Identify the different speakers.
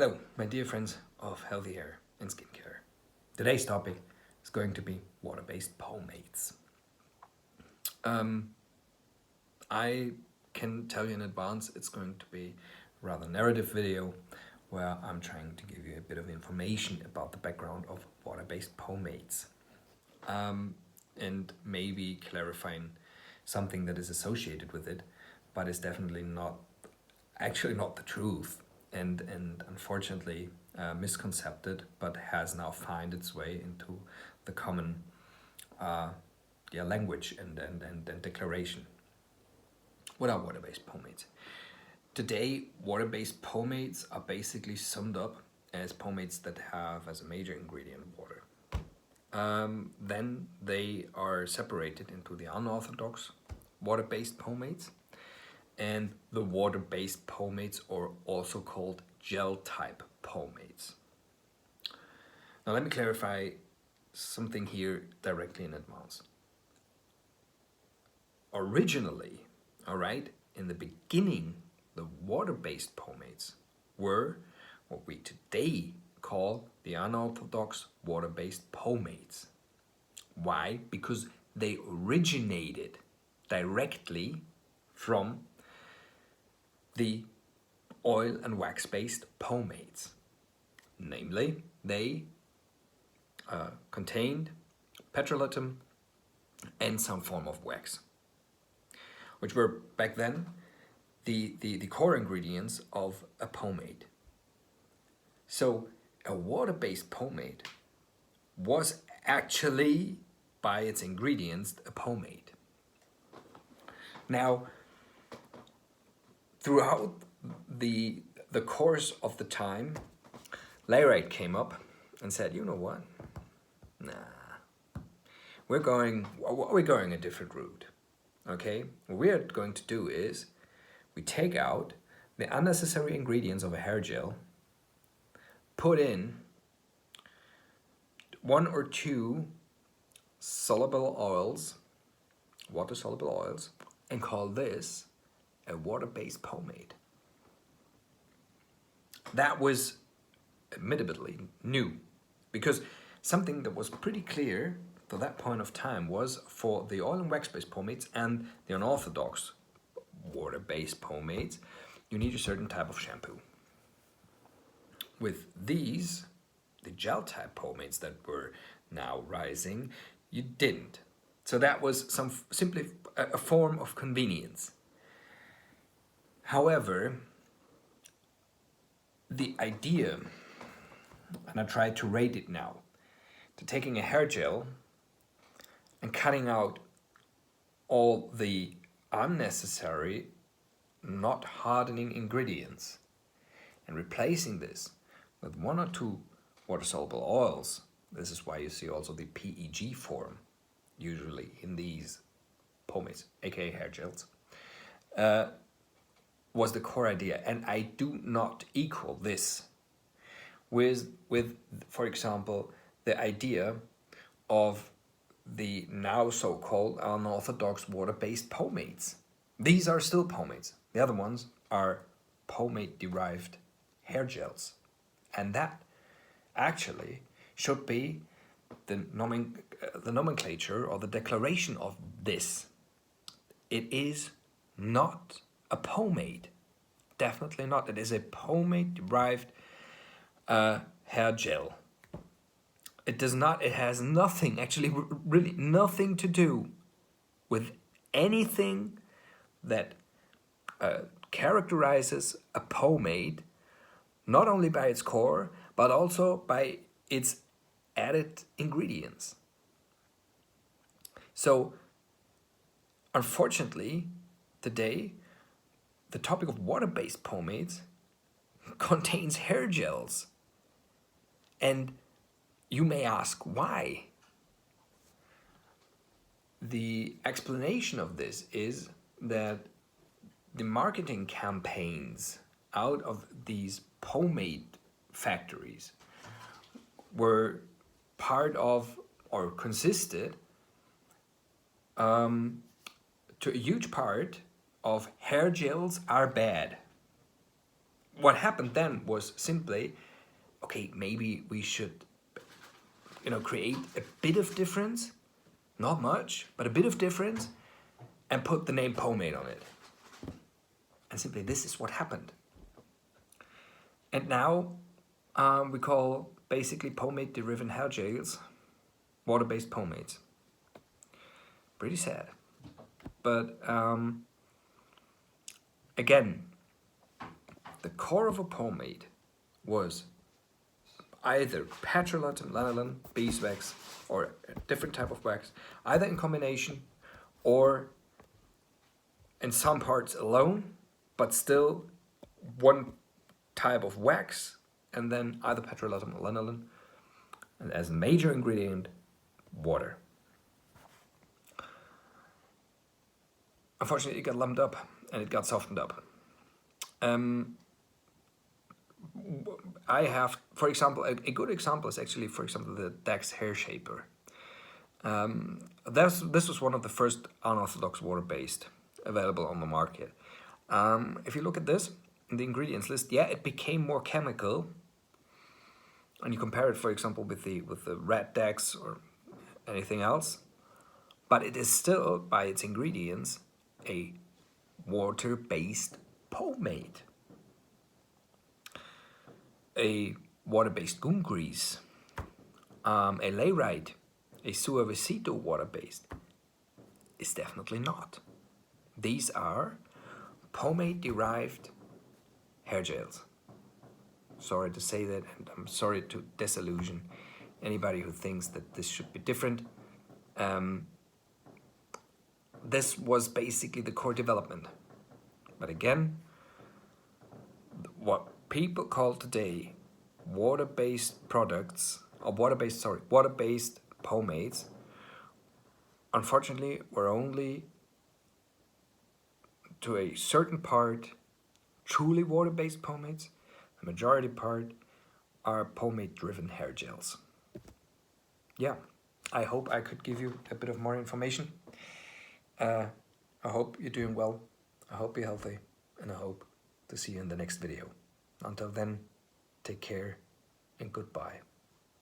Speaker 1: Hello, my dear friends of healthy hair and skincare. Today's topic is going to be water-based pomades. I can tell you in advance it's going to be a rather narrative video where I'm trying to give you a bit of information about the background of water-based pomades and maybe clarifying something that is associated with it, but is definitely not the truth. And unfortunately misconcepted, but has now found its way into the common language and declaration. What are water-based pomades? Today, water-based pomades are basically summed up as pomades that have as a major ingredient water. Then they are separated into the unorthodox water-based pomades and the water-based pomades, are also called gel-type pomades. Now let me clarify something here directly in advance. Originally, in the beginning, the water-based pomades were what we today call the unorthodox water-based pomades. Why? Because they originated directly from the oil and wax-based pomades. Namely, they contained petrolatum and some form of wax, which were back then the core ingredients of a pomade. So a water-based pomade was actually, by its ingredients, a pomade. Now, throughout the course of the time, Lairite came up and said, you know what? Nah, we're going a different route. Okay? What we're going to do is we take out the unnecessary ingredients of a hair gel, put in 1 or 2 soluble oils, water-soluble oils, and call this a water-based pomade. That was admittedly new, because something that was pretty clear to that point of time was for the oil and wax-based pomades and the unorthodox water-based pomades, you need a certain type of shampoo. With these, the gel-type pomades that were now rising, you didn't. So that was simply a form of convenience. However, the idea, and I try to rate it now, to taking a hair gel and cutting out all the unnecessary, not hardening ingredients and replacing this with 1 or 2 water-soluble oils. This is why you see also the PEG form usually in these pomades, aka hair gels, was the core idea. And I do not equal this with for example, the idea of the now so-called unorthodox water-based pomades. These are still pomades. The other ones are pomade-derived hair gels. And that actually should be the nomenclature or the declaration of this. It is not a pomade. Definitely not. It is a pomade-derived hair gel. It has nothing, actually really nothing to do with anything that characterizes a pomade, not only by its core, but also by its added ingredients. So, unfortunately, today, the topic of water-based pomades contains hair gels. And you may ask why. The explanation of this is that the marketing campaigns out of these pomade factories were part of, or consisted to a huge part of hair gels are bad. what happened then was simply, okay, maybe we should, create a bit of difference, not much, but a bit of difference, and put the name pomade on it. And simply this is what happened. And now we call basically pomade-derived hair gels water-based pomades. Pretty sad. But again, the core of a pomade was either petrolatum, lanolin, beeswax, or a different type of wax, either in combination or in some parts alone, but still one type of wax, and then either petrolatum or lanolin, and as a major ingredient, water. Unfortunately, it got lumped up and it got softened up. I have, for example, a good example is actually, for example, the Dax Hair Shaper. This was one of the first unorthodox water-based available on the market. If you look at this, in the ingredients list, yeah, it became more chemical. And you compare it, for example, with the red Dax or anything else, but it is still, by its ingredients, a water-based pomade. A water-based goon grease, a layrite, a suavecito water-based is definitely not. These are pomade-derived hair gels. Sorry to say that, and I'm sorry to disillusion anybody who thinks that this should be different. This was basically the core development. But again, what people call today water-based products, or water-based pomades, unfortunately were only to a certain part truly water-based pomades. The majority part are pomade-driven hair gels. Yeah, I hope I could give you a bit of more information. I hope you're doing well, I hope you're healthy, and I hope to see you in the next video. Until then, take care and goodbye.